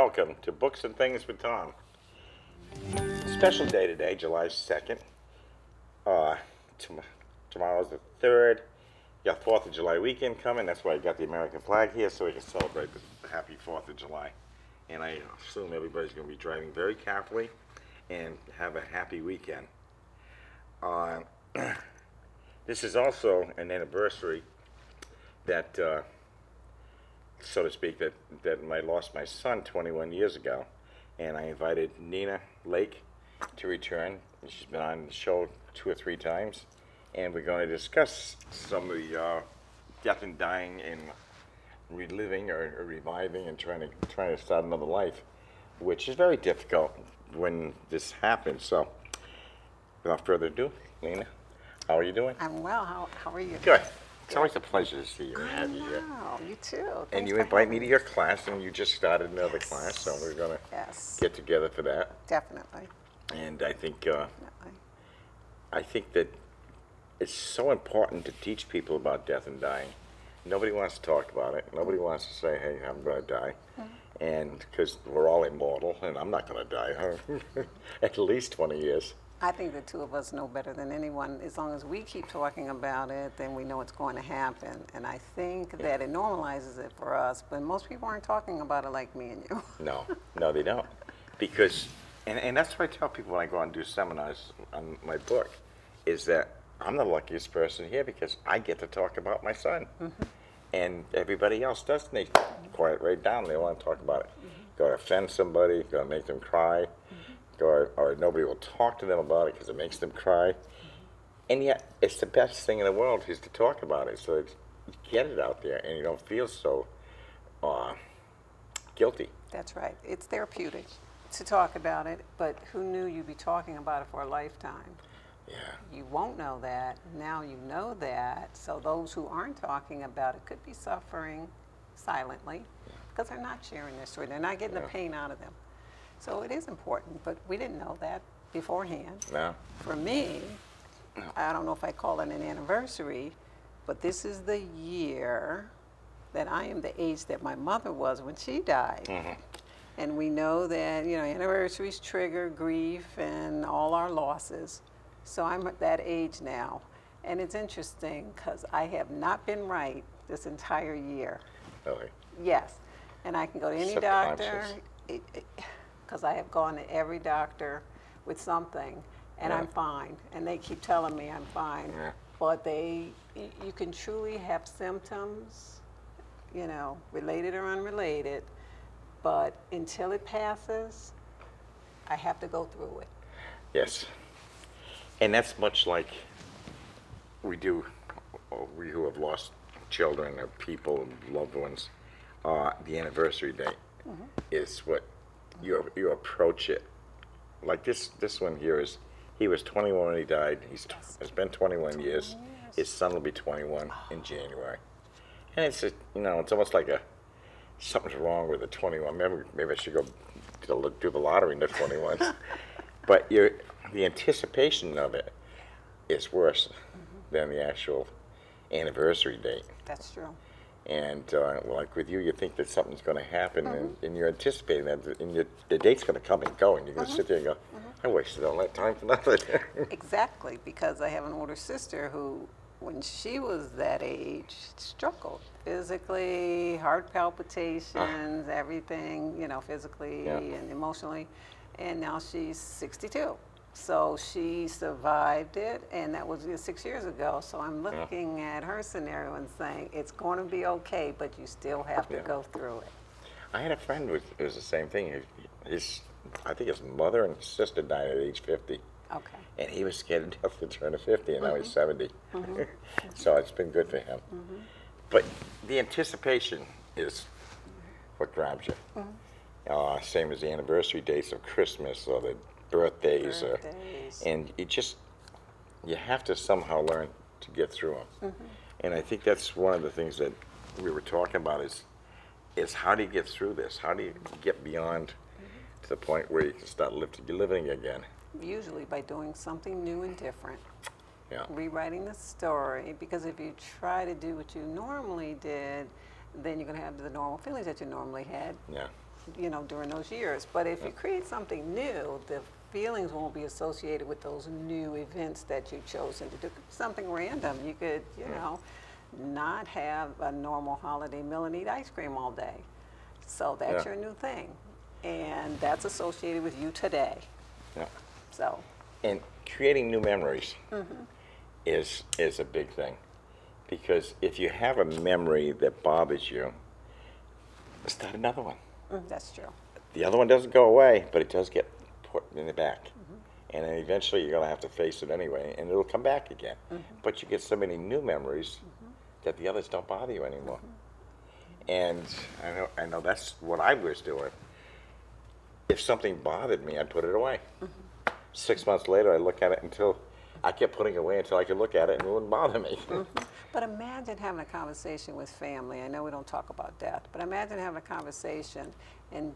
Welcome to Books and Things with Tom. Special day today, July 2nd. Uh, Tomorrow's the 3rd. You got 4th of July weekend coming. That's why I got the American flag here so we can celebrate the happy 4th of July. And I assume everybody's going to be driving very carefully and have a happy weekend. This is also an anniversary that, so to speak, that I lost my son 21 years ago. And I invited Nena Lake to return. She's been on the show 2 or 3 times. And we're going to discuss some of the death and dying and reliving or reviving and trying to start another life, which is very difficult when this happens. So, without further ado, Nena, how are you doing? I'm well. How are you? Good. It's always a pleasure to see you and have you here. You too. Thanks and you invite me to your class, and you just started another class, so we're going to get together for that. Definitely. And I think that it's so important to teach people about death and dying. Nobody wants to talk about it. Nobody wants to say, hey, I'm going to die. And because we're all immortal, and I'm not going to die, at least 20 years. I think the two of us know better than anyone. As long as we keep talking about it, then we know it's going to happen. And I think that it normalizes it for us, but most people aren't talking about it like me and you. No, they don't. Because, and that's what I tell people when I go out and do seminars on my book, is that I'm the luckiest person here because I get to talk about my son. And everybody else doesn't. They quiet right down. They want to talk about it. Go to offend somebody, go to make them cry. Or nobody will talk to them about it because it makes them cry. And yet, it's the best thing in the world is to talk about it, so that you get it out there and you don't feel so guilty. That's right. It's therapeutic to talk about it, but who knew you'd be talking about it for a lifetime? Yeah. You won't know that. Now you know that. So those who aren't talking about it could be suffering silently because they're not sharing their story. They're not getting the pain out of them. So it is important, but we didn't know that beforehand. No. For me, I don't know if I call it an anniversary, but this is the year that I am the age that my mother was when she died. And we know that, anniversaries trigger grief and all our losses. So I'm at that age now. And it's interesting because I have not been right this entire year. Really? Yes. And I can go to any doctor. Because I have gone to every doctor with something, and I'm fine. And they keep telling me I'm fine. But you can truly have symptoms, related or unrelated, but until it passes, I have to go through it. Yes. And that's much like we who have lost children or people, loved ones, the anniversary date is what you approach it. Like this one here he was 21 when he died. It's been 21 years. His son will be 21 in January. And it's it's almost like something's wrong with the 21. Maybe I should go do the lottery in the 21. But the anticipation of it is worse than the actual anniversary date. That's true. And like with you think that something's going to happen, and you're anticipating that, and the date's going to come and go, and you're going to sit there and go, I wasted all that time for nothing. Exactly, because I have an older sister who, when she was that age, struggled physically, heart palpitations, everything, physically and emotionally, and now she's 62. So she survived it, and that was 6 years ago. So I'm looking at her scenario and saying, it's going to be okay, but you still have to go through it. I had a friend who was the same thing. I think his mother and sister died at age 50. Okay. And he was scared to death to turn to 50, and now he's 70. So it's been good for him. But the anticipation is what grabs you. Same as the anniversary dates of Christmas or the birthdays. And you have to somehow learn to get through them. And I think that's one of the things that we were talking about is how do you get through this? How do you get beyond to the point where you can start living again? Usually by doing something new and different. Yeah. Rewriting the story, because if you try to do what you normally did, then you're going to have the normal feelings that you normally had. Yeah. you know, during those years. But if you create something new, the feelings won't be associated with those new events that you've chosen to do. Something random. You could, you know, not have a normal holiday meal and eat ice cream all day. So that's your new thing. And that's associated with you today. Yeah. So. And creating new memories is a big thing. Because if you have a memory that bothers you, start another one. That's true. The other one doesn't go away, but it does get put in the back. And then eventually you're going to have to face it anyway, and it'll come back again. But you get so many new memories that the others don't bother you anymore. And I know that's what I was doing. If something bothered me, I'd put it away. 6 months later, I look at it until I kept putting it away until I could look at it and it wouldn't bother me. But imagine having a conversation with family. I know we don't talk about death, but imagine having a conversation and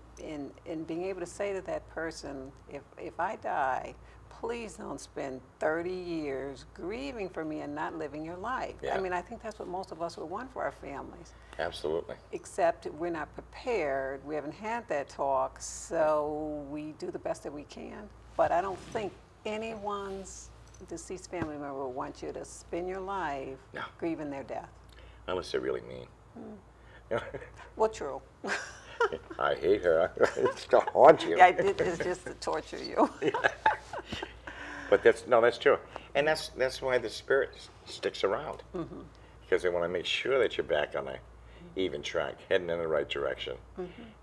being able to say to that person, if I die, please don't spend 30 years grieving for me and not living your life. Yeah. I mean, I think that's what most of us would want for our families. Absolutely. Except we're not prepared. We haven't had that talk, so we do the best that we can. But I don't think anyone's deceased family member will want you to spend your life grieving their death. Unless they're really mean. Well, true. I hate her. It's to haunt you. Yeah, it's just to torture you. But that's true. And that's why the spirit sticks around. Because they want to make sure that you're back on a even track, heading in the right direction.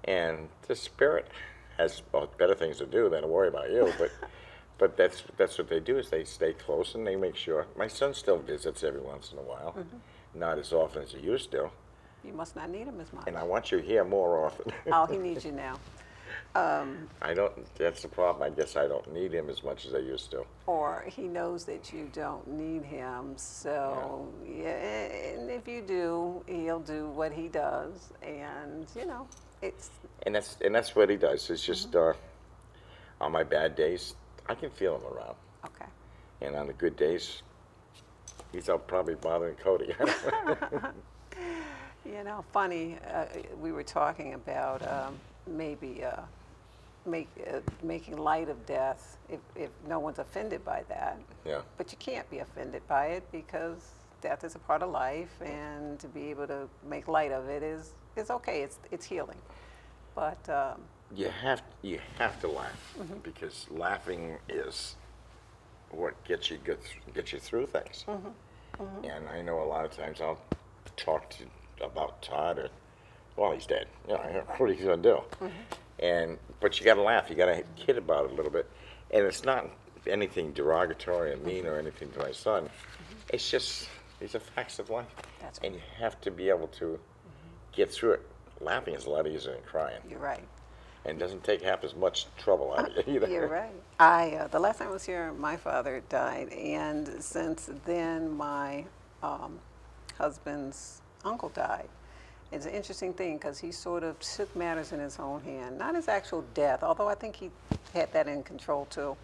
And the spirit has better things to do than to worry about you. But that's what they do, is they stay close and they make sure. My son still visits every once in a while, not as often as he used to. You must not need him as much. And I want you here more often. Oh, he needs you now. I don't. That's the problem. I guess I don't need him as much as I used to. Or he knows that you don't need him, so yeah. And if you do, he'll do what he does, and you know, it's. And that's what he does. It's just on my bad days, I can feel him around. Okay. And on the good days, he's out probably bothering Cody. You know, funny. We were talking about maybe. Making light of death if no one's offended by that. Yeah. But you can't be offended by it because death is a part of life, and to be able to make light of it is okay. It's healing. But you have to laugh because laughing is what gets you through things. And I know a lot of times I'll talk about Todd, or well, he's dead. You know, what are you gonna do? But you got to laugh. You got to kid about it a little bit, and it's not anything derogatory or mean or anything to my son. It's just these are facts of life, and you have to be able to get through it. Laughing is a lot easier than crying. You're right. And doesn't take half as much trouble out of you either. You're right. The last time I was here, my father died, and since then, my husband's uncle died. It's an interesting thing because he sort of took matters in his own hand. Not his actual death, although I think he had that in control too.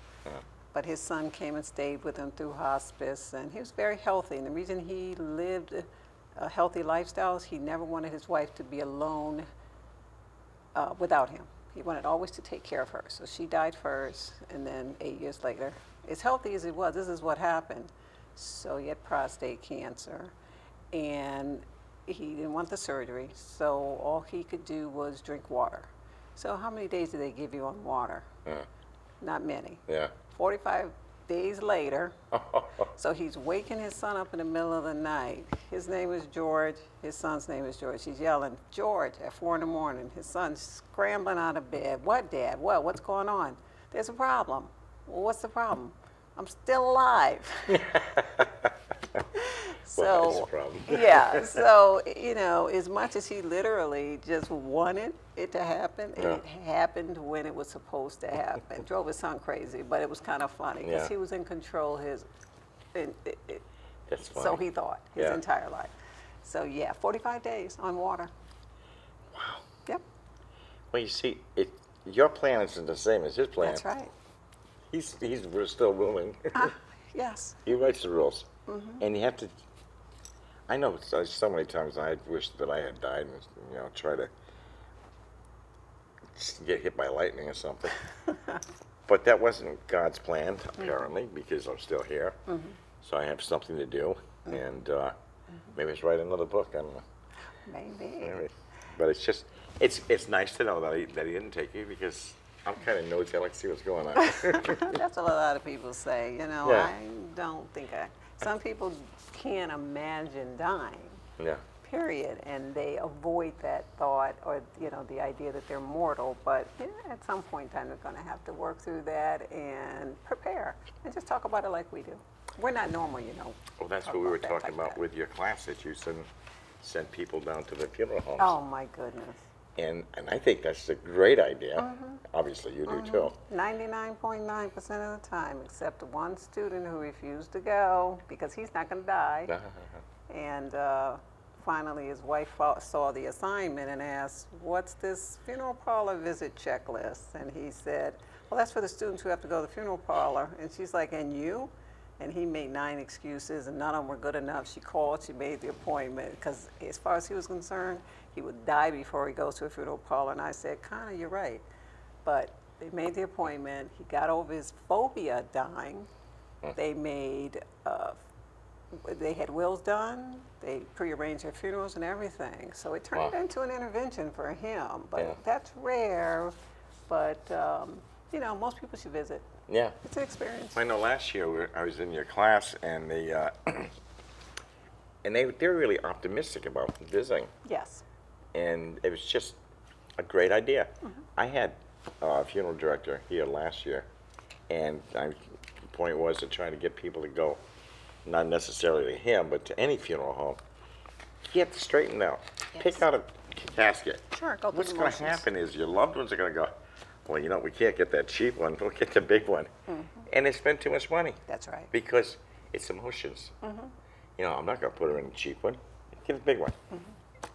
But his son came and stayed with him through hospice, and he was very healthy. And the reason he lived a healthy lifestyle is he never wanted his wife to be alone without him. He wanted always to take care of her. So she died first, and then 8 years later, as healthy as he was, this is what happened. So he had prostate cancer, and he didn't want the surgery, so all he could do was drink water. So how many days did they give you on water? Not many. 45 days later, so he's waking his son up in the middle of the night. His name is George. His son's name is George. He's yelling, "George," at 4 in the morning. His son's scrambling out of bed. "What, Dad? What? What's going on?" "There's a problem." "Well, what's the problem?" "I'm still alive." Well, that's a problem. Yeah, so, you know, as much as he literally just wanted it to happen, it happened when it was supposed to happen. Drove his son crazy, but it was kind of funny because he was in control That's funny. so he thought, his entire life. So, yeah, 45 days on water. Wow. Yep. Well, you see, your plan isn't the same as his plan. That's right. He's still ruling. Yes. He writes the rules. And you have to, I know so many times I wish that I had died and, you know, try to get hit by lightning or something. But that wasn't God's plan, apparently, because I'm still here. So I have something to do, and maybe it's write another book. I don't know. Maybe. But it's just, it's nice to know that he didn't take me, because I'm kind of nosy. I like to see what's going on. That's what a lot of people say. You know, Yeah. I don't think some people can't imagine dying. Yeah. Period, and they avoid that thought, or the idea that they're mortal. But at some point in time, they're going to have to work through that and prepare, and just talk about it like we do. We're not normal, Well, that's talk what we were about that talking like about that. with your class, that you send people down to the funeral homes. Oh my goodness. And I think that's a great idea. Obviously, you do too. 99.9% of the time, except one student who refused to go because he's not going to die. And finally, his wife saw the assignment and asked, "What's this funeral parlor visit checklist?" And he said, "Well, that's for the students who have to go to the funeral parlor." And she's like, "And you?" And he made 9 excuses, and none of them were good enough. She called, she made the appointment, because as far as he was concerned, he would die before he goes to a funeral parlor. And I said, "Kinda, you're right." But they made the appointment. He got over his phobia of dying. They had wills done. They prearranged their funerals and everything. So it turned into an intervention for him. But that's rare. But, most people should visit. Yeah. It's an experience. I know last year I was in your class, and they were really optimistic about visiting. Yes. And it was just a great idea. I had a funeral director here last year, and the point was to try to get people to go, not necessarily to him, but to any funeral home. You have to straighten out. Yes. Pick out a casket. Sure, go through What's the going to motions. happen is your loved ones are going to go, "Well, we can't get that cheap one. We'll get the big one." And they spend too much money. That's right. Because it's emotions. I'm not going to put her in the cheap one. Get the big one.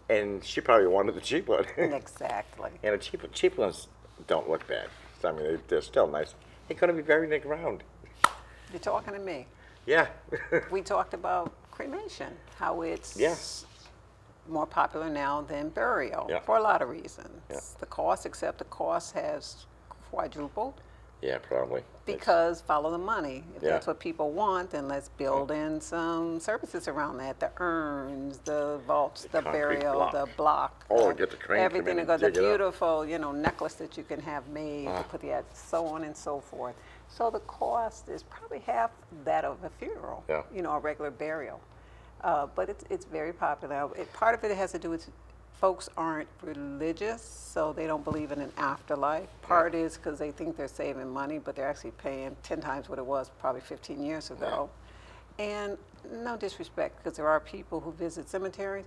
And she probably wanted the cheap one. Exactly. And the cheap ones don't look bad. I mean, they're still nice. They're going to be buried in the ground. You're talking to me. Yeah. We talked about cremation, how it's Yes. more popular now than burial for a lot of reasons. The cost has quadrupled. Yeah, probably. Because follow the money. If Yeah. that's what people want, then let's build in some services around that. The urns, the vaults, the concrete burial, block. the block. Or get the crane come everything in to and go, the dig it up. beautiful, necklace that you can have made to put so on and so forth. So the cost is probably half that of a funeral, Yeah. a regular burial. But it's very popular. Part of it has to do with folks aren't religious, so they don't believe in an afterlife. Part is because they think they're saving money, but they're actually paying 10 times what it was probably 15 years ago. And no disrespect, because there are people who visit cemeteries,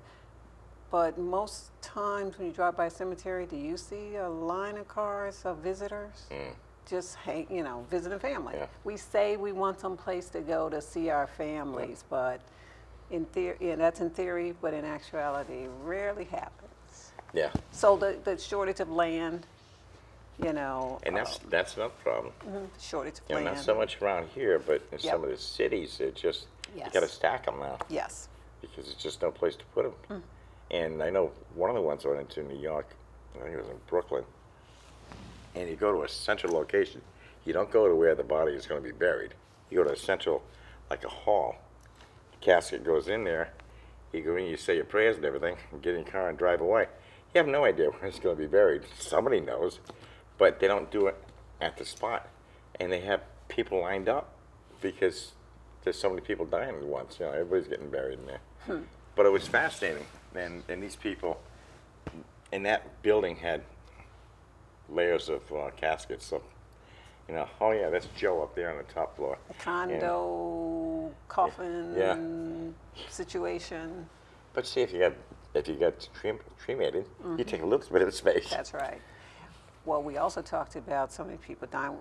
but most times when you drive by a cemetery, do you see a line of cars of visitors? Just visiting family. Yeah. We say we want some place to go to see our families, but in theory, that's in theory, but in actuality, rarely happens. Yeah. So the shortage of land, And that's another problem. shortage of land. Not so much around here, but in Yep. some of the cities, you Yes. got to stack them now. Yes. Because there's just no place to put them. And I know one of the ones I went into New York, I think it was in Brooklyn, and you go to a central location. You don't go to where the body is going to be buried. You go to a central, like a hall. The casket goes in there. You go in, you say your prayers and everything, and get in your car and drive away. You have no idea where it's going to be buried. Somebody knows, but they don't do it at the spot. And they have people lined up because there's so many people dying at once. Everybody's getting buried in there. But it was fascinating. And these people in that building had layers of caskets. So, oh yeah, that's Joe up there on the top floor. A condo, coffin situation. But see, if you got cremated, you take a little bit of space. That's right. Well, we also talked about so many people dying.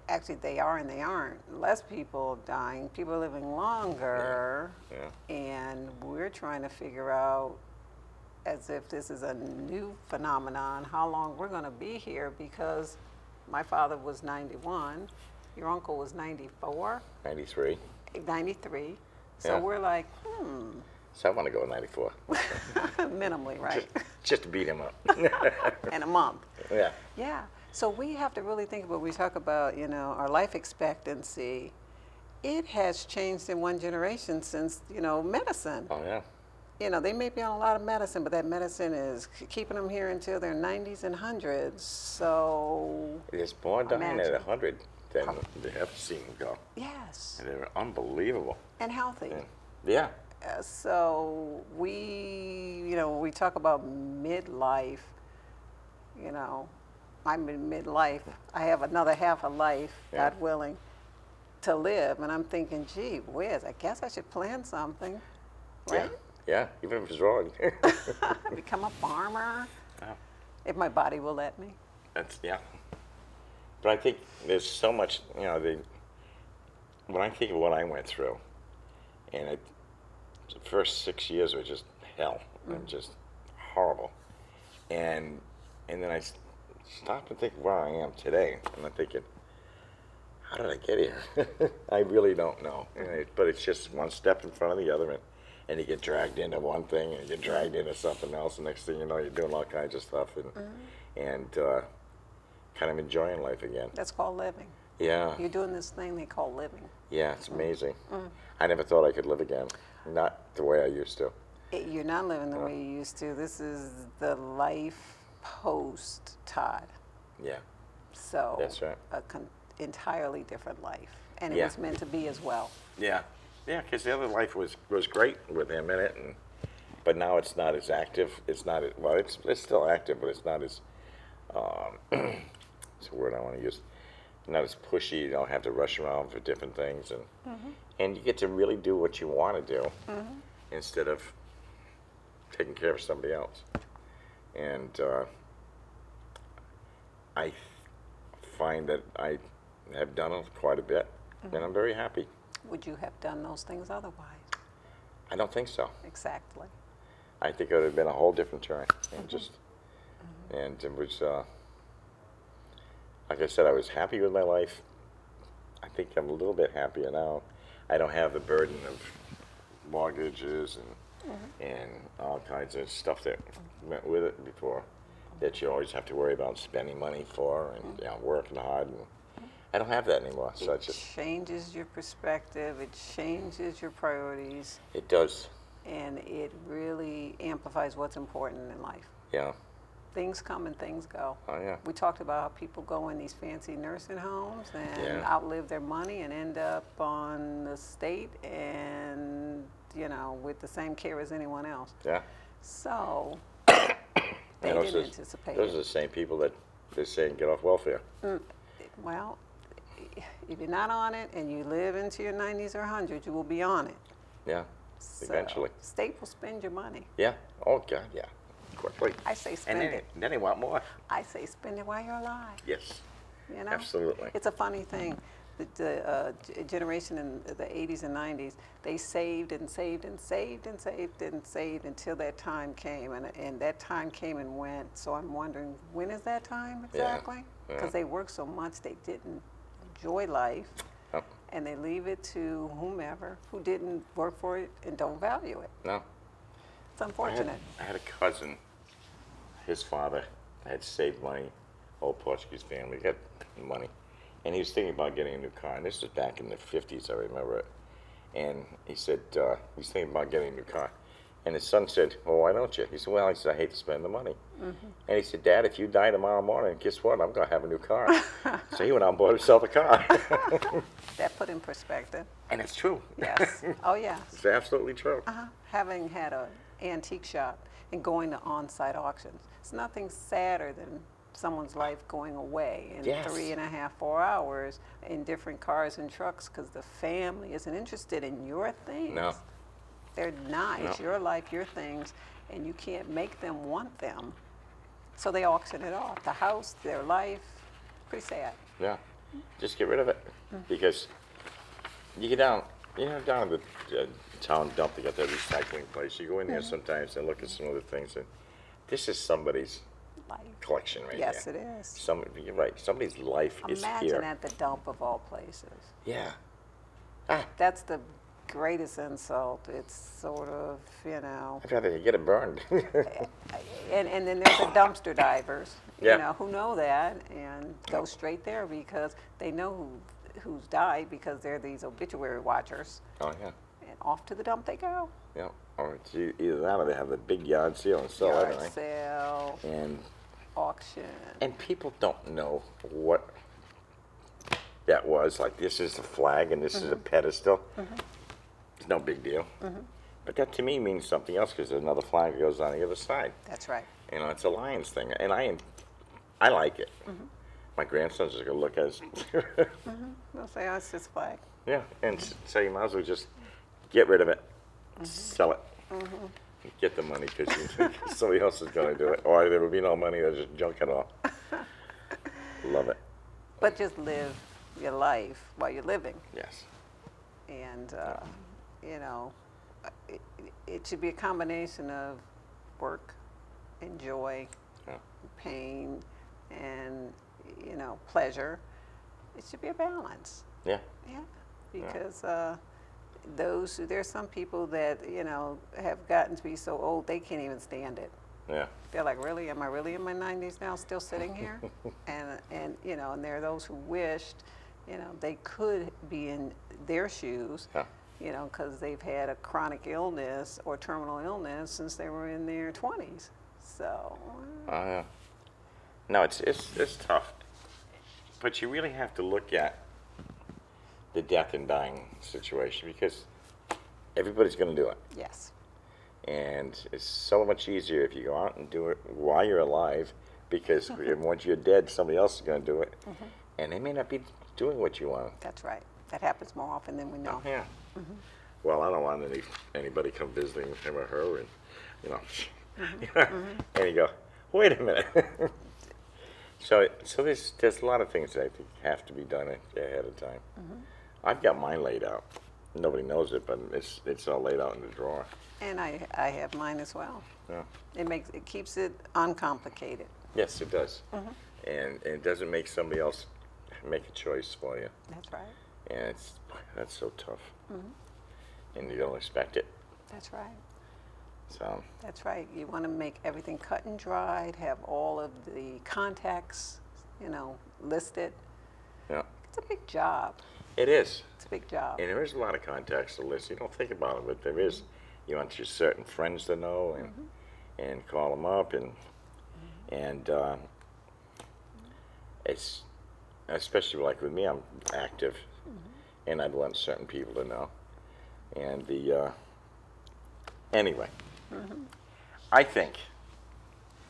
Actually, they are and they aren't. Less people dying. People are living longer. Yeah. And we're trying to figure out, as if this is a new phenomenon, how long we're going to be here, because my father was 91. Your uncle was 94. 93. 93. So Yeah. we're like, So I want to go with 94. minimally, right? Just to beat him up. And a month. Yeah. Yeah. So we have to really think about, we talk about, you know, our life expectancy. It has changed in one generation since, you know, medicine. Oh, yeah. You know, they may be on a lot of medicine, but that medicine is keeping them here until their 90s and 100s. So There's more dying at imagine. 100 than they have seen them go. Yes. And they're unbelievable. And healthy. Yeah. So we, you know, when we talk about midlife, you know, I'm in midlife. I have another half a life, Yeah. God willing, to live. And I'm thinking, gee whiz, I guess I should plan something, right? Yeah, even if it's wrong. Become a farmer, Yeah. if my body will let me. Yeah. But I think there's so much, you know, when I think of what I went through, and the first 6 years were just hell, and just horrible. And then I stopped and think where I am today, and I'm thinking, how did I get here? I really don't know. But it's just one step in front of the other, and you get dragged into one thing, and you get dragged into something else, and next thing you know, you're doing all kinds of stuff, and kind of enjoying life again. That's called living. Yeah. You're doing this thing they call living. Yeah, it's amazing. I never thought I could live again. Not the way I used to. You're not living the way you used to. This is the life post Todd. Yeah. So That's right. Entirely different life, and it Yeah. was meant to be as well. Yeah. Yeah, because the other life was great with him in it, but now it's not as active. It's not as, well, it's still active, but it's not as, it's a word I want to use, not as pushy. You don't have to rush around for different things, and you get to really do what you want to do instead of taking care of somebody else. And I find that I have done it quite a bit, and I'm very happy. Would you have done those things otherwise? I don't think so. Exactly. I think it would have been a whole different turn, and it was, like I said, I was happy with my life. I think I'm a little bit happier now. I don't have the burden of mortgages and all kinds of stuff that went with it before, that you always have to worry about spending money for and you know, working hard. And I don't have that anymore. So It changes your perspective. It changes your priorities. it does. And it really amplifies what's important in life. Yeah. Things come and things go. Oh, yeah. We talked about how people go in these fancy nursing homes and Yeah. outlive their money and end up on the state and, you know, with the same care as anyone else. Yeah. So they didn't anticipate Those are it. the same people that they're saying get off welfare. Well, if you're not on it and you live into your 90s or 100s, you will be on it. Yeah. So Eventually. state will spend your money. Yeah. Oh, God, yeah. Quickly. I say spend And it. then they want more. I say spend it while you're alive. Yes. You know? Absolutely. It's a funny thing. The generation in the 80s and 90s, they saved and saved and saved and saved and saved until that time came. And that time came and went. So I'm wondering, when is that time exactly? Because Yeah. they worked so much, they didn't enjoy life. Yep. And they leave it to whomever who didn't work for it and don't value it. No. It's unfortunate. I had a cousin, his father had saved money, old Portuguese family, got money, and he was thinking about getting a new car. And this was back in the 50s, I remember it. And he said, he's thinking about getting a new car. And his son said, well, why don't you? He said, well, he said, I hate to spend the money. And he said, Dad, if you die tomorrow morning, guess what? I'm going to have a new car. So he went out and bought himself a car. That put in perspective. And it's true. Yes. Oh, yes. It's absolutely true. Having had an antique shop and going to on-site auctions, it's nothing sadder than someone's life going away in Yes. 3.5, 4 hours in different cars and trucks because the family isn't interested in your things. No. They're not. It's No. your life, your things, and you can't make them want them. So they auction it off. The house, their life, pretty sad. Yeah, just get rid of it because you get down, down to the town dump to get that recycling place. You go in there sometimes and look at some of the things, and this is somebody's Life. collection right Yes, here. it is. You're right. Somebody's life is Imagine here. at the dump of all places. Yeah. Ah, That's the greatest insult. It's sort of, you know, I'd rather you get it burned. and then there's the dumpster divers. Yeah. you know, who know that and go straight there because they know who's died because they're these obituary watchers. Oh, yeah. And off to the dump they go. Yeah. Or it's either that or they have the big yard sale and sell Yard everything. sale, And auction. And people don't know what that was. Like, this is a flag and this is a pedestal. It's no big deal. But that to me means something else because there's another flag that goes on the other side. That's right. You know, it's a Lions thing. And I like it. My grandson's just going to look at it. They'll say, oh, it's just a flag. Yeah, and so you might as well just get rid of it, sell it, get the money because somebody else is going to do it. Or there will be no money, they'll just junk it off. Love it. But just live your life while you're living. Yes. And, you know, it should be a combination of work and joy, Yeah. pain, and, you know, pleasure. It should be a balance. Yeah. Yeah. Because there's some people that, you know, have gotten to be so old they can't even stand it. Yeah. They're like, really? Am I really in my 90s now, still sitting here? and you know, and there are those who wished, you know, they could be in their shoes, Yeah. you know, because they've had a chronic illness or terminal illness since they were in their 20s. So. Oh, yeah. No, it's tough. But you really have to look at the death and dying situation because everybody's going to do it. Yes. And it's so much easier if you go out and do it while you're alive because once you're dead, somebody else is going to do it. And they may not be doing what you want. That's right. That happens more often than we know. Oh, yeah. Well, I don't want anybody come visiting him or her and, you know, and you go, wait a minute. So there's a lot of things that I think have to be done ahead of time. I've got mine laid out. Nobody knows it, but it's all laid out in the drawer. And I have mine as well. Yeah. It keeps it uncomplicated. Yes, it does. And it doesn't make somebody else make a choice for you. That's right. And that's so tough. And you don't expect it. That's right. So. That's right. You want to make everything cut and dried, have all of the contacts, you know, listed. Yeah. It's a big job. It is. It's a big job. And there is a lot of contacts to list. You don't think about it, but there is. You want your certain friends to know and call them up and it's especially like with me, I'm active and I'd want certain people to know. And anyway, I think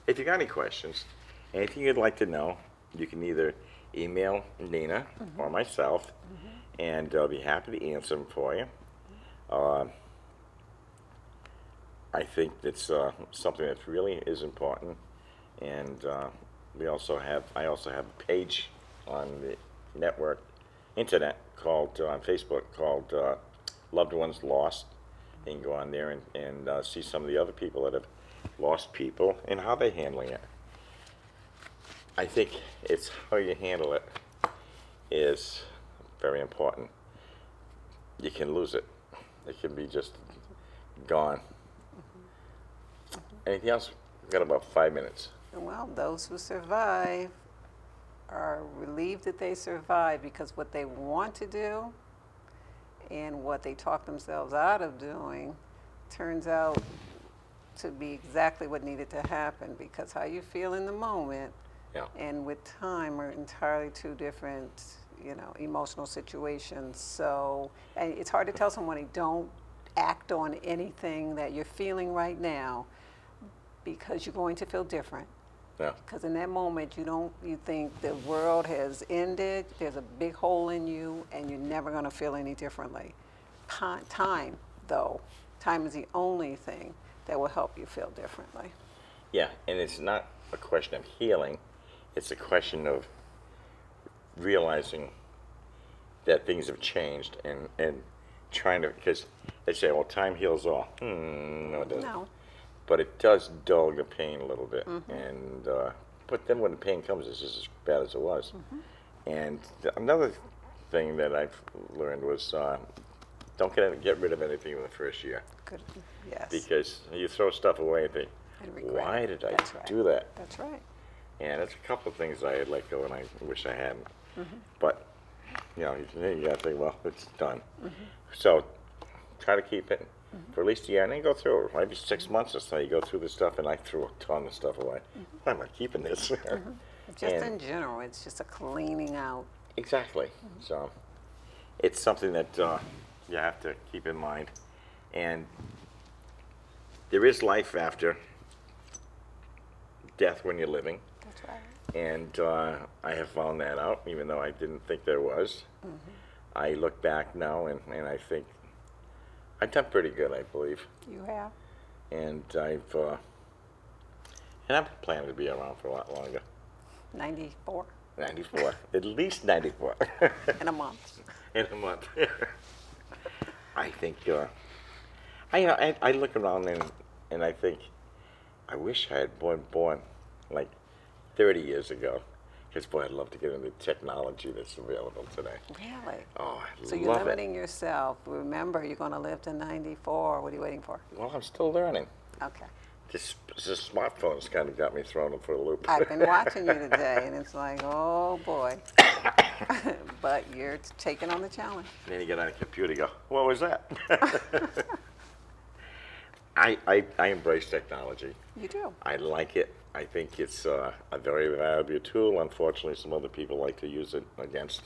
if you got any questions, anything you'd like to know, you can either email Nena or myself, and I'll be happy to answer them for you. I think it's something that really is important, and I also have a page on the internet called on Facebook called Loved Ones Lost. You can go on there and see some of the other people that have lost people and how they're handling it. I think it's how you handle it is very important. You can lose it. It can be just gone. Anything else? We've got about 5 minutes. Well, those who survive are relieved that they survived because what they want to do and what they talk themselves out of doing turns out to be exactly what needed to happen, because how you feel in the moment and with time are entirely two different, you know, emotional situations. So and it's hard to tell somebody don't act on anything that you're feeling right now because you're going to feel different. Yeah. Because in that moment, you think the world has ended, there's a big hole in you, and you're never going to feel any differently. Time, though, time is the only thing that will help you feel differently. Yeah, and it's not a question of healing, it's a question of realizing that things have changed and trying to, because they say, well, time heals all. No, it doesn't. No. But it does dull the pain a little bit, and but then when the pain comes, it's just as bad as it was. And another thing that I've learned was don't get rid of anything in the first year. Good. Yes. Because you throw stuff away and think, And regret why it. did I That's right. do that? That's right. And it's a couple of things I had let go and I wish I hadn't. But, you know, you got to think, well, it's done. So try to keep it for at least a year and then go through it. Maybe 6 months or so, you go through the stuff, and I threw a ton of stuff away. Why am I keeping this? Just in general, it's just a cleaning out. Exactly. So it's something that you have to keep in mind. And there is life after death when you're living. That's right. And I have found that out, even though I didn't think there was. I look back now and I think I've done pretty good, I believe. You have? And I'm planning to be around for a lot longer. 94? 94. At least 94. In a month. In a month. I think, I look around and I think, I wish I had been born like 30 years ago. Because, boy, I'd love to get into technology that's available today. Really? Oh, I So love you're it. limiting yourself. Remember, you're going to live to 94. What are you waiting for? Well, I'm still learning. Okay. This smartphone's kind of got me thrown for a loop. I've been watching you today, and it's like, oh, boy. But you're taking on the challenge. And then you get on a computer and go, what was that? I embrace technology. You do. I like it. I think it's a very valuable tool. Unfortunately, some other people like to use it against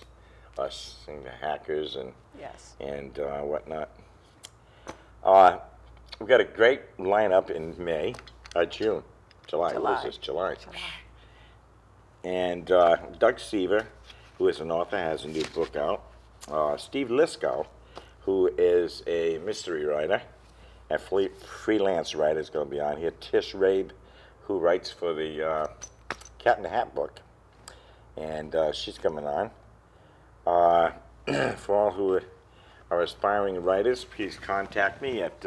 us and the hackers and Yes. and whatnot. We've got a great lineup in June, July. What is this? July. And Doug Seaver, who is an author, has a new book out. Steve Liskow, who is a mystery writer, a freelance writer, is going to be on here. Tish Rabe, who writes for the Cat in the Hat book, and she's coming on. For all who are aspiring writers, please contact me at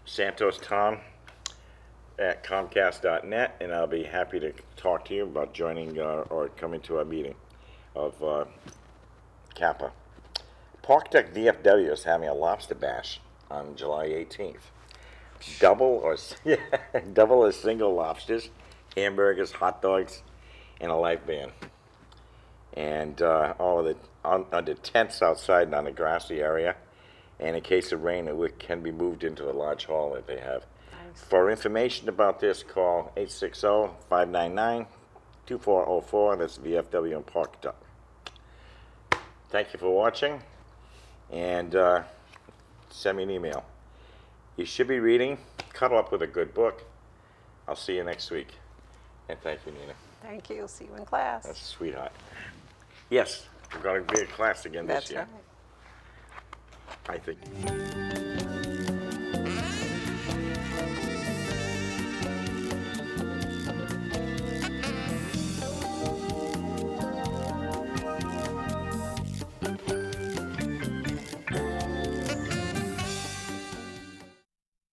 santostom@comcast.net, and I'll be happy to talk to you about joining or coming to our meeting of Kappa. Park Deck VFW is having a lobster bash on July 18th. Double or single lobsters, hamburgers, hot dogs, and a live band. And all of the under tents outside and on the grassy area. And in case of rain, it can be moved into a large hall that they have. Nice. For information about this, call 860-599-2404. That's VFW and Park Duck. Thank you for watching, and send me an email. You should be reading. Cuddle up with a good book. I'll see you next week. And thank you, Nena. Thank you. See you in class. That's a sweetheart. Yes, we're going to be in class again this That's year. right. I think.